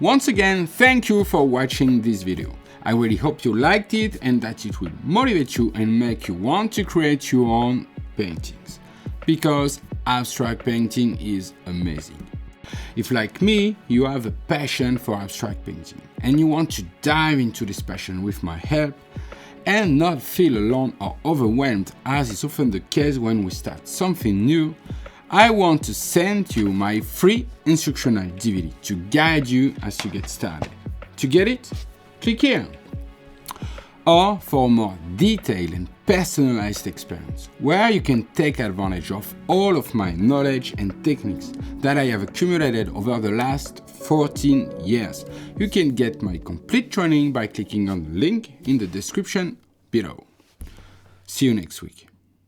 Once again, thank you for watching this video. I really hope you liked it and that it will motivate you and make you want to create your own paintings, because abstract painting is amazing. If, like me, you have a passion for abstract painting and you want to dive into this passion with my help and not feel alone or overwhelmed, as is often the case when we start something new, I want to send you my free instructional DVD to guide you as you get started. To get it, click here. Or for a more detailed and personalized experience, where you can take advantage of all of my knowledge and techniques that I have accumulated over the last 14 years, you can get my complete training by clicking on the link in the description below. See you next week.